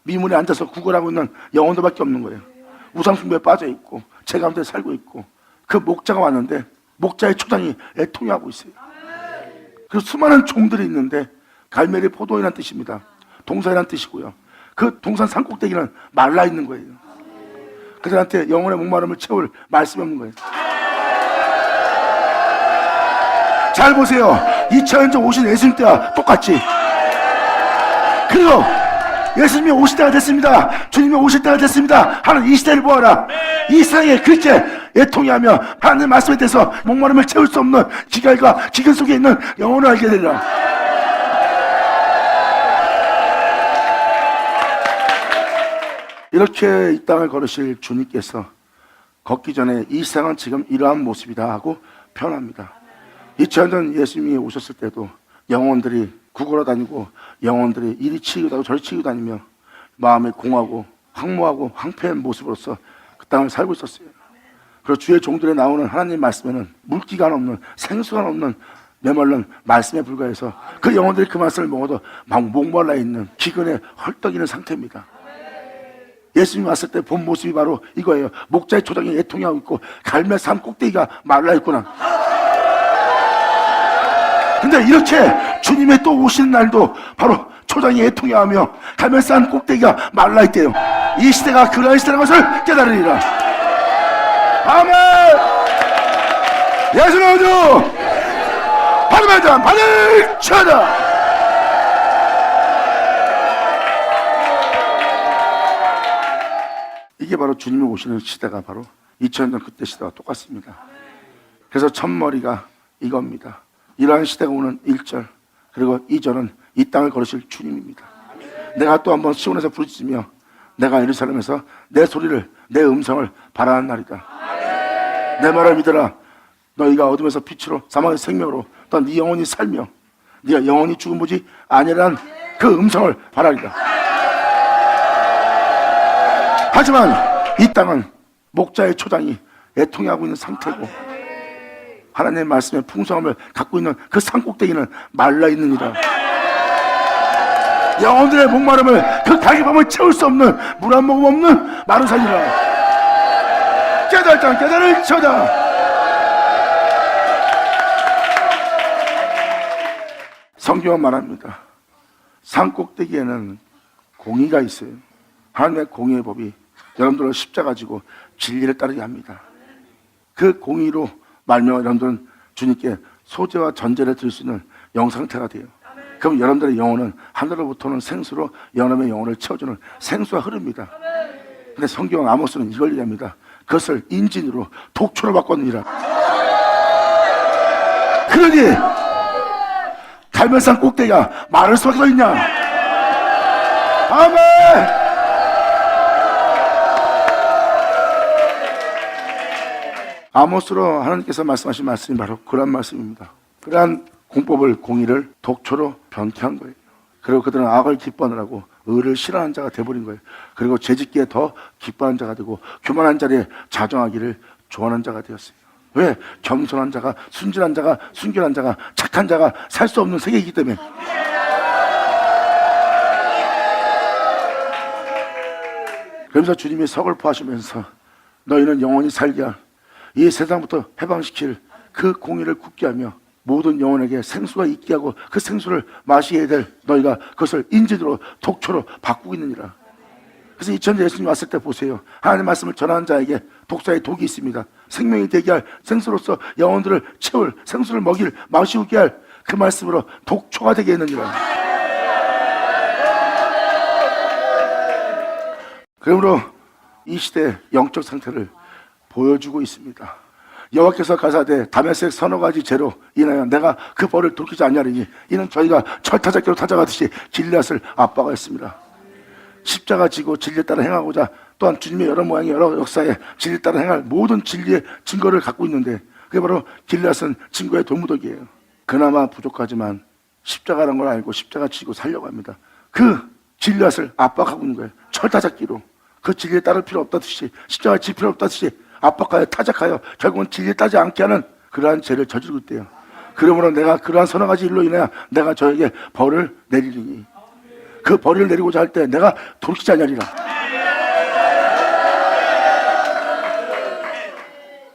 미문에 앉아서 구걸하고 있는 영혼들밖에 없는 거예요. 우상숭배에 빠져 있고 제 가운데 살고 있고 그 목자가 왔는데 목자의 초장이 애통해하고 있어요. 그리고 수많은 종들이 있는데 갈멜이 포도이라는 뜻입니다. 동산이라는 뜻이고요. 그 동산 산꼭대기는 말라 있는 거예요. 그들한테 영혼의 목마름을 채울 말씀이 없는 거예요. 잘 보세요. 2000년 전 오신 예수님 때와 똑같이. 그리고 예수님이 오실 때가 됐습니다. 주님이 오실 때가 됐습니다. 하는 이 시대를 보아라. 이 세상에 그렇게 애통해하며 하나님의 말씀에 대해서 목마름을 채울 수 없는 기갈과 기근 속에 있는 영혼을 알게 되리라. 이렇게 이 땅을 걸으실 주님께서 걷기 전에 이 세상은 지금 이러한 모습이다 하고 표현합니다. 2000년 전 예수님이 오셨을 때도 영혼들이 구걸어 다니고 영혼들이 이리 치이고 다니고 저리 치이고 다니며 마음에 공하고 황무하고 황폐한 모습으로서 그 땅을 살고 있었어요. 그리고 주의 종들에 나오는 하나님 말씀에는 물기가 없는 생수가 없는 메말른 말씀에 불과해서 그 영혼들이 그 말씀을 먹어도 막 목말라 있는 기근에 헐떡이는 상태입니다. 예수님이 왔을 때 본 모습이 바로 이거예요. 목자의 초장이 애통해하고 있고 갈멜 산 꼭대기가 말라 있구나. 근데 이렇게 주님의 또 오시는 날도 바로 초장이 애통해하며 갈멜 산 꼭대기가 말라 있대요. 이 시대가 그러한 시대라는 것을 깨달으리라. 아멘. 예수는 어두 받으면 자 받을 쳐다. 이게 바로 주님이 오시는 시대가 바로 2000년 전 그때 시대와 똑같습니다. 그래서 첫머리가 이겁니다. 이러한 시대가 오는 1절 그리고 2절은 이 땅을 걸으실 주님입니다. 내가 또 한번 시온에서 부르짖으며 내가 예루살렘에서 내 소리를 내 음성을 바라는 날이다. 내 말을 믿어라. 너희가 어둠에서 빛으로 사망의 생명으로 또 네 영혼이 살며 네가 영원히 죽은 보지 아니란 그 음성을 바라리라. 하지만 이 땅은 목자의 초장이 애통해하고 있는 상태고 하나님의 말씀의 풍성함을 갖고 있는 그 산꼭대기는 말라있느니라. 영혼들의 목마름을 그 갈기밤을 채울 수 없는 물 한 모금 없는 마른 산이라. 깨달자 깨달을 쳐다. 성경은 말합니다. 산꼭대기에는 공의가 있어요. 하나님의 공의의 법이 여러분들을 십자가 지고 진리를 따르게 합니다. 그 공의로 말미암아 여러분들은 주님께 소재와 전제를 드릴 수 있는 영상태가 돼요. 그럼 여러분들의 영혼은 하늘로부터는 생수로 여러분의 영혼을 채워주는 생수가 흐릅니다. 근데 성경 아모스는 이걸 얘기합니다. 그것을 인진으로 독초로 바꿨느니라. 그러니 갈멜산 꼭대기가 마를 수밖에 없냐. 아멘. 아모스로 하나님께서 말씀하신 말씀이 바로 그런 말씀입니다. 그러한 공법을 공의를 독초로 변케한 거예요. 그리고 그들은 악을 기뻐하느라고 의를 싫어하는 자가 돼버린 거예요. 그리고 죄짓기에 더 기뻐하는 자가 되고 교만한 자리에 자정하기를 좋아하는 자가 되었어요. 왜? 겸손한 자가, 순진한 자가, 순결한 자가, 착한 자가 살 수 없는 세계이기 때문에. 그러면서 주님이 서글퍼하시면서 너희는 영원히 살게 할 이 세상부터 해방시킬 그 공의를 굳게 하며 모든 영혼에게 생수가 있게 하고 그 생수를 마시게 될 너희가 그것을 인진으로 독초로 바꾸고 있느니라. 그래서 2000년 예수님 왔을 때 보세요. 하나님의 말씀을 전하는 자에게 독사의 독이 있습니다. 생명이 되게 할 생수로서 영혼들을 채울 생수를 먹일 마시우게 할 그 말씀으로 독초가 되게 했느니라. 그러므로 이 시대의 영적 상태를 보여주고 있습니다. 여호와께서 가사대 다메섹 서너 가지 죄로 인하여 내가 그 벌을 돌이키지 아니하리니 이는 저희가 철타작기로 타작하듯이 길앗을 압박하였습니다. 십자가 지고 진리에 따라 행하고자 또한 주님의 여러 모양의 여러 역사에 진리에 따라 행할 모든 진리의 증거를 갖고 있는데 그게 바로 길앗은 증거의 돌무더기예요. 그나마 부족하지만 십자가라는 걸 알고 십자가 지고 살려고 합니다. 그 길앗을 압박하고 있는 거예요. 철타작기로. 그 진리에 따를 필요 없다듯이 십자가 질 필요 없다듯이 압박하여 타작하여 결국은 진리에 따지 않게 하는 그러한 죄를 저지르고 있대요. 그러므로 내가 그러한 서너 가지 일로 인하여 내가 저에게 벌을 내리리니 그 벌을 내리고자 할 때 내가 돌이키지 아니하리라.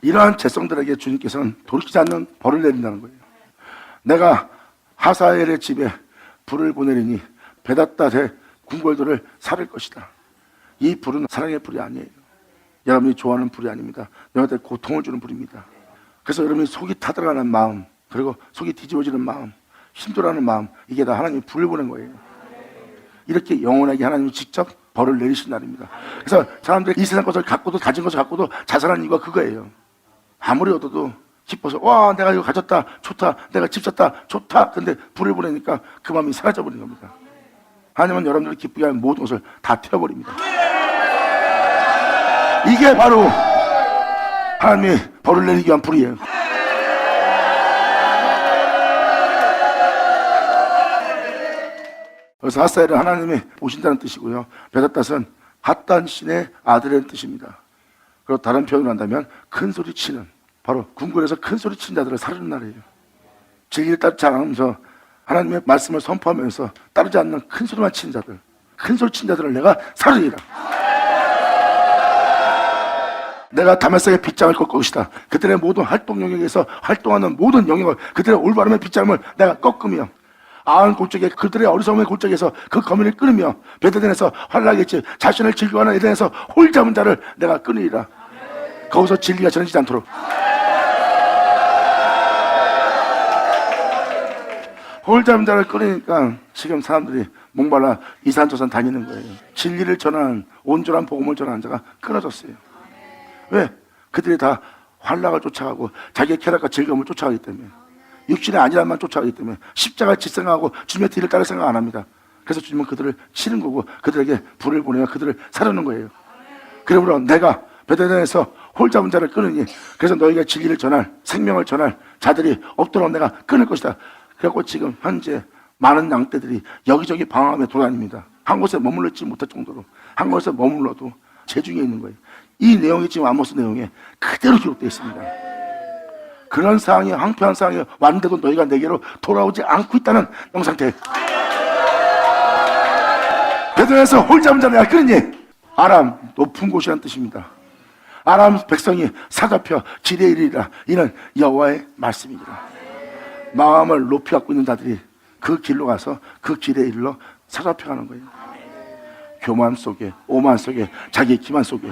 이러한 죄성들에게 주님께서는 돌이키지 않는 벌을 내린다는 거예요. 내가 하사엘의 집에 불을 보내리니 베닷다의 궁궐들을 살릴 것이다. 이 불은 사랑의 불이 아니에요. 여러분이 좋아하는 불이 아닙니다. 너한테 고통을 주는 불입니다. 그래서 여러분이 속이 타들어가는 마음, 그리고 속이 뒤집어지는 마음, 힘들어하는 마음, 이게 다 하나님이 불을 보낸 거예요. 이렇게 영원하게 하나님이 직접 벌을 내리신 날입니다. 그래서 사람들이 이 세상 것을 갖고도 가진 것을 갖고도 자살하는 이유가 그거예요. 아무리 얻어도 기뻐서 와 내가 이거 가졌다 좋다 내가 집 샀다 좋다. 근데 불을 보내니까 그 마음이 사라져버린 겁니다. 하나님은 여러분들이 기쁘게 하는 모든 것을 다 태워버립니다. 이게 바로 하나님이 벌을 내리기 위한 불이에요. 그래서 핫사엘은 하나님이 보신다는 뜻이고요. 베닷닷은 핫단 신의 아들이라는 뜻입니다. 그리고 다른 표현을 한다면 큰 소리 치는, 바로 궁궐에서 큰 소리 치는 자들을 사르는 날이에요. 진리를 따르지 않으면서 하나님의 말씀을 선포하면서 따르지 않는 큰 소리만 치는 자들, 큰 소리 치는 자들을 내가 사르리라. 내가 다메섹의 빗장을 꺾을 것이다. 그들의 모든 활동 영역에서 활동하는 모든 영역을, 그들의 올바름의 빗장을 내가 꺾으며 아한 골짜기에 그들의 어리석음의 골짜기에서 그 거민을 끊으며 베데덴에서 환락했지 자신을 즐거워하는 에덴에서 홀 잡은 자를 내가 끊으리라. 거기서 진리가 전해지지 않도록. 홀 잡은 자를 끊으니까 지금 사람들이 목말라 이산저산 다니는 거예요. 진리를 전하는 온전한 복음을 전하는 자가 끊어졌어요. 왜? 그들이 다 환락을 쫓아가고 자기의 쾌락과 즐거움을 쫓아가기 때문에, 육신의 안일함만 쫓아가기 때문에 십자가를 질 생각하고 주님의 뒤를 따를 생각 안 합니다. 그래서 주님은 그들을 치는 거고 그들에게 불을 보내어 그들을 사르는 거예요. 그러므로 내가 베데덴에서 홀 잡은 자를 끊으니 그래서 너희가 진리를 전할, 생명을 전할 자들이 없도록 내가 끊을 것이다. 그래서 지금 현재 많은 양떼들이 여기저기 방황하며 돌아다닙니다. 한 곳에 머물러 있지 못할 정도로, 한 곳에 머물러도 재중에 있는 거예요. 이 내용이 지금 아모스 내용에 그대로 기록되어 있습니다. 그런 상황이, 황폐한 상황이 왔는데도 너희가 내게로 돌아오지 않고 있다는 영상태. 베드로에서 홀 잡은 자를 내가 끊으니, 아람 높은 곳이라는 뜻입니다. 아람 백성이 사잡혀 지레 이르리라. 이는 여호와의 말씀이니라. 마음을 높이 갖고 있는 자들이 그 길로 가서 그 길에 이르러 사잡혀가는 거예요. 교만 속에, 오만 속에, 자기 기만 속에.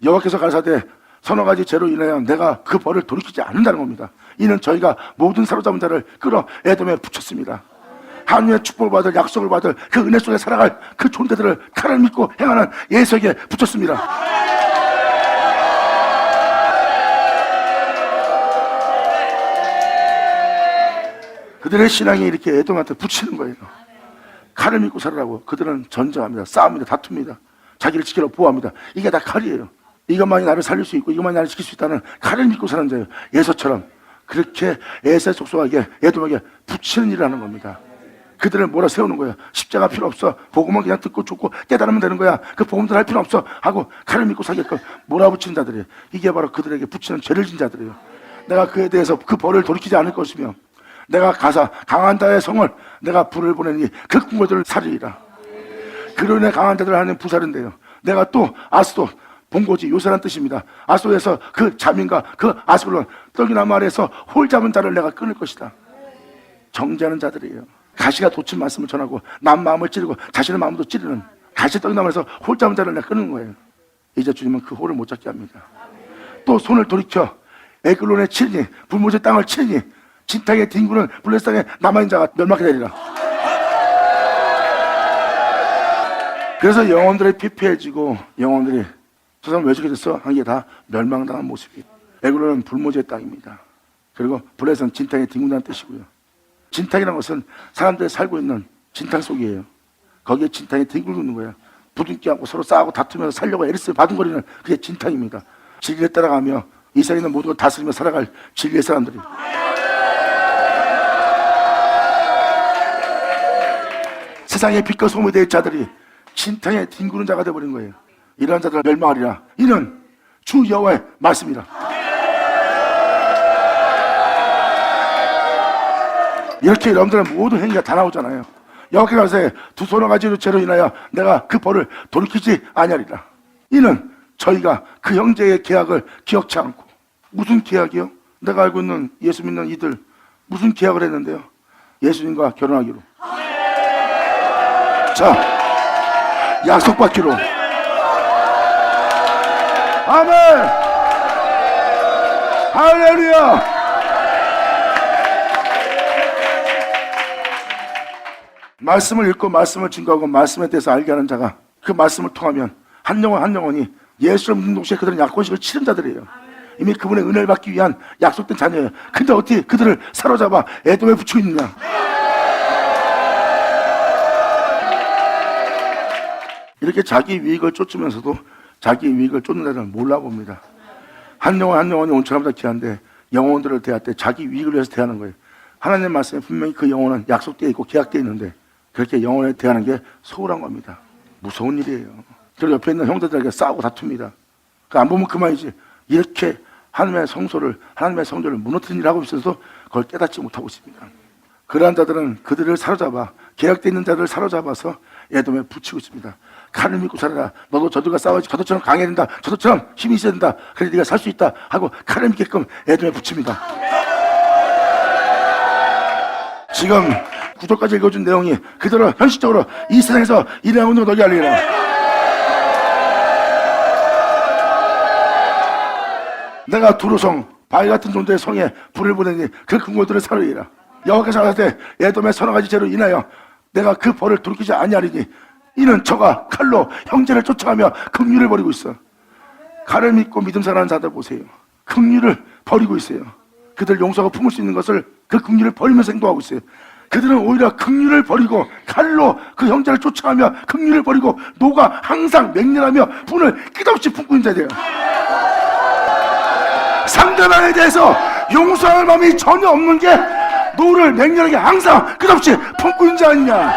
여호와께서 가라사대 서너 가지 죄로 인하여 내가 그 벌을 돌이키지 않는다는 겁니다. 이는 저희가 모든 사로잡은 자를 끌어 에돔에 붙였습니다. 하나님의 축복을 받을, 약속을 받을 그 은혜 속에 살아갈 그 존재들을 칼을 믿고 행하는 예수에게 붙였습니다. 그들의 신앙이 이렇게 에돔한테 붙이는 거예요. 칼을 믿고 살아라고. 그들은 전쟁합니다. 싸웁니다. 다툽니다. 자기를 지키려 보호합니다. 이게 다 칼이에요. 이것만이 나를 살릴 수 있고 이것만이 나를 지킬 수 있다는 칼을 믿고 사는 자예요. 예서처럼 그렇게 에세 속속하게 에돔에게 붙이는 일을 하는 겁니다. 그들을 몰아세우는 거예요. 십자가 필요 없어. 복음은 그냥 듣고 쫓고 깨달으면 되는 거야. 그 복음들 할 필요 없어 하고 칼을 믿고 살게끔 몰아붙이는 자들이에요. 이게 바로 그들에게 붙이는 죄를 진 자들이에요. 내가 그에 대해서 그 벌을 돌이키지 않을 것이며 내가 가서 강한 자의 성을 내가 불을 보내니 그 궁궐들을 살리리라. 그로 인해 강한 자들을 하는 부살인데요. 내가 또 아스도 본고지 요새란 뜻입니다. 아스도에서 그 자민과 그 아스글론 떡이나무 아래에서 홀 잡은 자를 내가 끊을 것이다. 정죄하는 자들이에요. 가시가 돋친 말씀을 전하고 남 마음을 찌르고 자신의 마음도 찌르는 가시 떡이나무에서 홀 잡은 자를 내가 끊는 거예요. 이제 주님은 그 홀을 못 잡게 합니다. 또 손을 돌이켜 에글론에 치리니 불모의 땅을 치리니 진탕의 뒹구는 블레셋 땅에 남아있는 자가 멸망하게 되리라. 그래서 영혼들이 피폐해지고 영혼들이 저 사람 왜 저렇게 됐어? 한 게 다 멸망당한 모습이에요. 에그로는 불모지의 땅입니다. 그리고 블레셋은 진탕에 뒹군다는 뜻이고요. 진탕이라는 것은 사람들이 살고 있는 진탕 속이에요. 거기에 진탕이 뒹굴고 있는 거예요. 부둥켜 안고 서로 싸우고 다투면서 살려고 애를 바둥거리는 그게 진탕입니다. 진리를 따라가며 이 세상에 있는 모든 걸 다스리며 살아갈 진리의 사람들이. 세상의 빛과 소금이 될 자들이 진탕에 뒹구는 자가 되어버린 거예요. 이러한 자들을 멸망하리라. 이는 주 여호와의 말씀이라. 이렇게 여러분들의 모든 행위가 다 나오잖아요. 여호와께서 가라사대 두 손을 가지고 죄로 인하여 내가 그 벌을 돌이키지 아니하리라. 이는 저희가 그 형제의 계약을 기억치 않고. 무슨 계약이요? 내가 알고 있는 예수 믿는 이들 무슨 계약을 했는데요? 예수님과 결혼하기로. 자, 약속받기로. 아멘. 할렐루야. 말씀을 읽고 말씀을 증거하고 말씀에 대해서 알게 하는 자가 그 말씀을 통하면 한 영혼 한 영혼이 예수를 믿는 동시에 그들은 약혼식을 치른 자들이에요. 이미 그분의 은혜를 받기 위한 약속된 자녀예요. 근데 어떻게 그들을 사로잡아 에돔에 붙이고 있느냐? 이렇게 자기 유익을 쫓으면서도 자기 유익을 쫓는 자들은 몰라봅니다. 한 영혼 한 영혼이 온천하보다 귀한데 영혼들을 대할 때 자기 유익을 위해서 대하는 거예요. 하나님의 말씀에 분명히 그 영혼은 약속되어 있고 계약되어 있는데 그렇게 영혼에 대하는 게 소홀한 겁니다. 무서운 일이에요. 그리고 옆에 있는 형제들에게 싸우고 다툽니다. 안 보면 그만이지. 이렇게 하나님의 성소를, 하나님의 성전을 무너뜨린 일을 하고 있어서 그걸 깨닫지 못하고 있습니다. 그러한 자들은 그들을 사로잡아 계약되어 있는 자들을 사로잡아서 에돔에 붙이고 있습니다. 칼을 믿고 살아라. 너도 저들과 싸워야지. 저들처럼 강해야 된다. 저들처럼 힘이 있어야 된다. 그래 네가 살 수 있다 하고 칼을 믿게끔 에돔에 붙입니다. 지금 구절까지 읽어준 내용이 그대로 현실적으로 이 세상에서 일하고 있는 거 너희 알리라. 내가 두루성 바위 같은 존재의 성에 불을 보내니 그 근거들을 사르리라. 여호와께서 가라사대 에돔의 서너 가지 죄로 인하여 내가 그 벌을 돌이키지 아니하리니 이는 저가 칼로 형제를 쫓아가며 긍휼을 버리고 있어. 칼을 믿고 믿음 살아가는 자들 보세요. 긍휼을 버리고 있어요. 그들 용서가 품을 수 있는 것을 그 긍휼을 버리면서 행동하고 있어요. 그들은 오히려 긍휼을 버리고 칼로 그 형제를 쫓아가며 긍휼을 버리고 노가 항상 맹렬하며 분을 끝없이 품고 있는 자들이에요. 상대방에 대해서 용서할 마음이 전혀 없는 게 노를 맹렬하게 항상 끝없이 품고 있는 자 아니냐.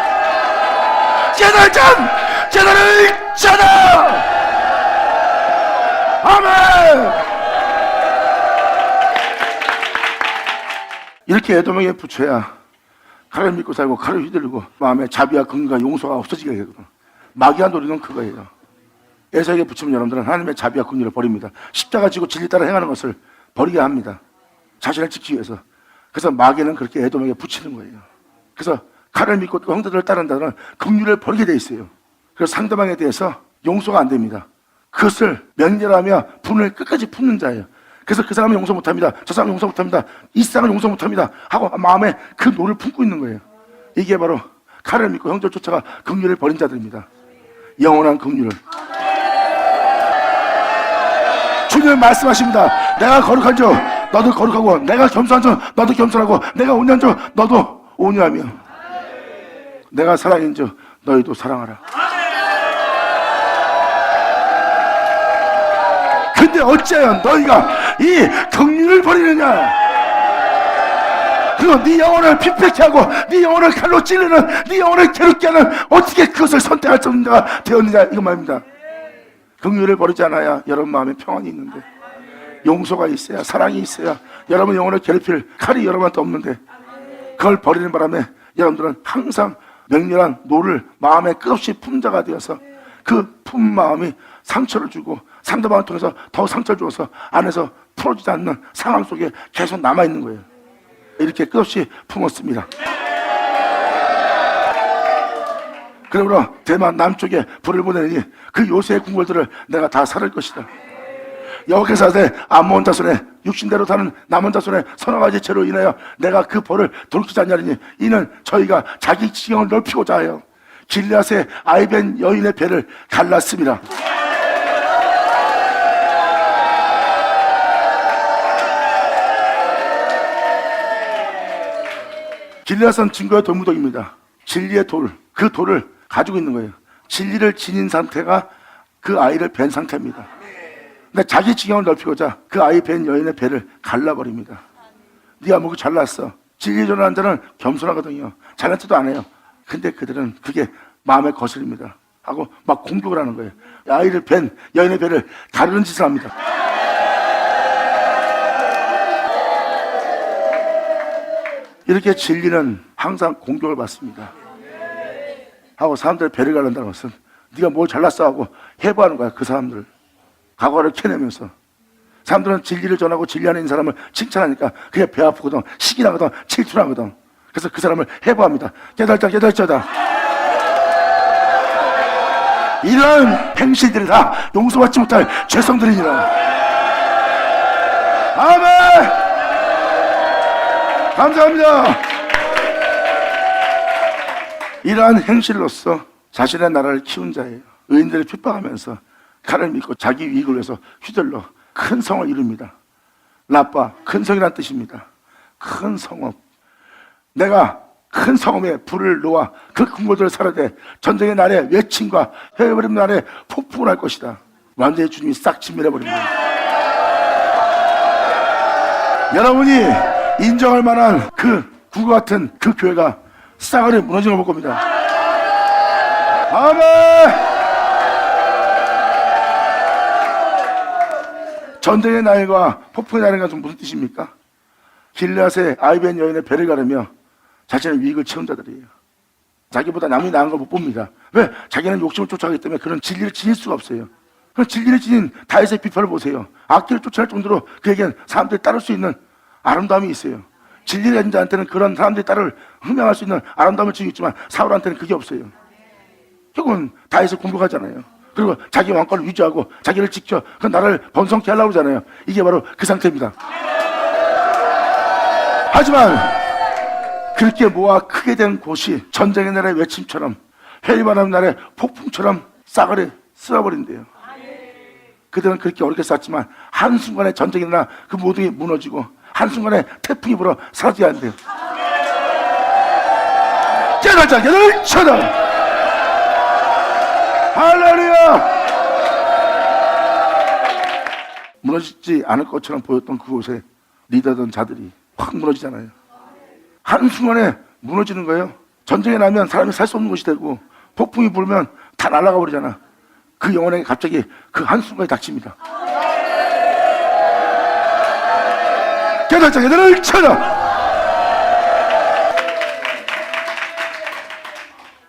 깨달을 읽잖아. 아멘. 이렇게 에돔에게 붙여야 칼을 믿고 살고 칼을 휘둘리고 마음에 자비와 긍휼과 용서가 없어지게 되거든. 마귀가 노리는 그거예요. 에서에게 붙이면 여러분들은 하나님의 자비와 긍휼을 버립니다. 십자가 지고 진리 따라 행하는 것을 버리게 합니다. 자신을 지키기 위해서. 그래서 마귀는 그렇게 에돔에게 붙이는 거예요. 그래서 칼을 믿고 또 형제들을 따른다는 긍휼을 버리게 돼 있어요. 그래서 상대방에 대해서 용서가 안 됩니다. 그것을 맹렬하며 분을 끝까지 품는 자예요. 그래서 그 사람은 용서 못합니다. 저 사람은 용서 못합니다. 이 세상은 용서 못합니다. 하고 마음에 그 노를 품고 있는 거예요. 이게 바로 칼을 믿고 형제를 쫓아가 긍휼을 버린 자들입니다. 영원한 긍휼을. 주님 말씀하십니다. 내가 거룩한 줄 너도 거룩하고 내가 겸손한 줄 너도 겸손하고 내가 온유한 줄 너도 온유하며 내가 사랑인 줄 너희도 사랑하라. 근데 어째요 너희가 이 긍휼을 버리느냐. 그리고 네 영혼을 핍박케 하고 네 영혼을 칼로 찌르는 네 영혼을 괴롭게 하는 어떻게 그것을 선택할 수 없는 자가 되었느냐 이거 말입니다. 긍휼을 버리지 않아야 여러분 마음에 평안이 있는데 용서가 있어야 사랑이 있어야 여러분 영혼을 괴롭힐 칼이 여러분한테 없는데 그걸 버리는 바람에 여러분들은 항상 맹렬한 노를 마음에 끝없이 품 자가 되어서 그 품 마음이 상처를 주고 상대방을 통해서 더 상처를 주어서 안에서 풀어지지 않는 상황 속에 계속 남아있는 거예요. 이렇게 끝없이 품었습니다. 그러므로 대만 남쪽에 불을 보내니 그 요새의 궁궐들을 내가 다 살을 것이다. 여호와께서 하되 암몬 자손의 육신대로 사는 남은 자손의 서너 가지 죄로 인하여 내가 그 벌을 돌이키지 않냐리니 이는 저희가 자기 지경을 넓히고자 하여 길앗의 아이벤 여인의 배를 갈랐습니다. 길르앗은 증거의 돌무더기입니다. 진리의 돌, 그 돌을 가지고 있는 거예요. 진리를 지닌 상태가 그 아이를 뵌 상태입니다. 근데 자기 지경을 넓히고자 그 아이 뵌 여인의 배를 갈라버립니다. 네가 뭐그 잘났어. 진리 전하는 자는 겸손하거든요. 잘난 척도 안 해요. 근데 그들은 그게 마음에 거슬립니다. 하고 막 공격을 하는 거예요. 아이를 뵌 여인의 배를 가르는 짓을 합니다. 이렇게 진리는 항상 공격을 받습니다. 하고 사람들의 배를 가른다는 것은 네가 뭘 잘났어 하고 해부하는 거야. 그 사람들을 과거를 캐내면서. 사람들은 진리를 전하고 진리 안에 있는 사람을 칭찬하니까 그게 배 아프거든, 시기 나거든, 질투나거든. 그래서 그 사람을 해부합니다. 깨달자 깨달자다. 이런 행실들이 다 용서받지 못할 죄성들이니라. 아멘. 감사합니다. 이러한 행실로서 자신의 나라를 키운 자예요. 의인들을 핍박하면서 칼을 믿고 자기 이익을 위해서 휘둘러 큰 성을 이룹니다. 라빠, 큰 성이란 뜻입니다. 큰 성읍. 내가 큰 성읍에 불을 놓아 그 군고들을 살아대 전쟁의 날에 외침과 헤어버림 날에 폭풍을 할 것이다. 완전히 주님이 싹 진멸해버립니다. 여러분이 인정할 만한 그 군과 같은 그 교회가 싸그리 무너지는 걸 볼 겁니다. 아멘. 전쟁의 날과 폭풍의 날과 좀 무슨 뜻입니까? 길르앗의 아이벤 여인의 배를 가르며 자신의 유익을 채운 자들이에요. 자기보다 남이 나은 걸 못 봅니다. 왜? 자기는 욕심을 쫓아가기 때문에 그런 진리를 지닐 수가 없어요. 그런 진리를 지닌 다윗의 비판을 보세요. 악기를 쫓아갈 정도로 그에겐 사람들이 따를 수 있는 아름다움이 있어요. 진리를 가진 자한테는 그런 사람들이 따를 흠양할 수 있는 아름다움을 지니고 있지만 사울한테는 그게 없어요. 결국은 다윗을 공격하잖아요. 그리고 자기 왕권을 유지하고 자기를 지켜 그 나라를 번성케 하려고 하잖아요. 이게 바로 그 상태입니다. 하지만 그렇게 모아 크게 된 곳이 전쟁의 날의 외침처럼 회의바람 날의 폭풍처럼 싸그리 쓸어버린대요. 그들은 그렇게 어렵게 쌓았지만 한순간에 전쟁이 일어나 그 모든 게 무너지고 한순간에 태풍이 불어 사라져야 한대요. 깨달자 깨달쳐다. 할렐루야. 무너지지 않을 것처럼 보였던 그곳에 리더던 자들이 확 무너지잖아요. 한순간에 무너지는 거예요. 전쟁이 나면 사람이 살 수 없는 곳이 되고 폭풍이 불면 다 날아가 버리잖아. 그 영혼에게 갑자기 그 한순간에 닥칩니다. 깨달자 깨달을 쳐라.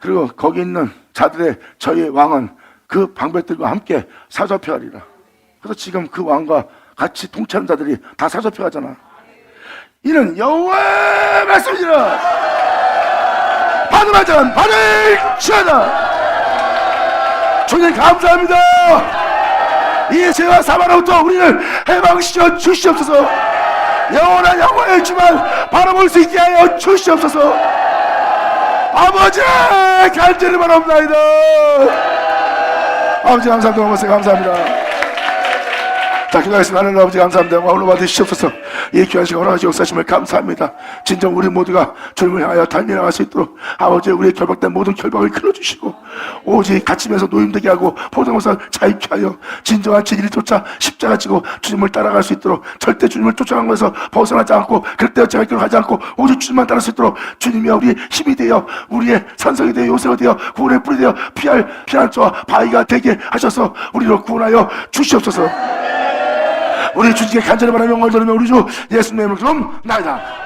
그리고 거기 있는 자들의 저희 왕은 그 방백들과 함께 사접혀하리라. 그래서 지금 그 왕과 같이 통치하는 자들이 다 사접혀하잖아. 이는 여호와의 말씀이라. 받으라 자는 받을지어다. 주님 감사합니다. 이 죄와 사망으로부터 우리를 해방시켜 주시옵소서. 영원한 영광의 주만 바라볼 수 있게 하여 주시옵소서. 아버지 간절히 바랍니다. 아버지 감사합니다. 어머니 감사합니다. 자, 기도하겠습니다. 하나님 아버지 감사합니다. 오늘 받으시옵소서. 이 귀한 시간 허락하시 역사심을 감사합니다. 진정 우리 모두가 주님을 향하여 달려나갈 수 있도록 아버지 우리의 결박된 모든 결박을 끊어주시고 오직 갇히면서 노임되게 하고 포도나무에서 자유케 하여 진정한 진리를 쫓아 십자가 지고 주님을 따라갈 수 있도록 절대 주님을 쫓아간 것에서 벗어나지 않고 그때 제가 길을 가지 않고 오직 주님만 따를 수 있도록 주님이 우리의 힘이 되어 우리의 산성이 되어 요새가 되어 구원의 뿔이 되어 피난처와 바위가 되게 하셔서 우리를 구원하여 주시옵소서. 우리 주님께 간절히 바라며 영광을 돌리며 우리 주 예수님의 이름으로 나이다.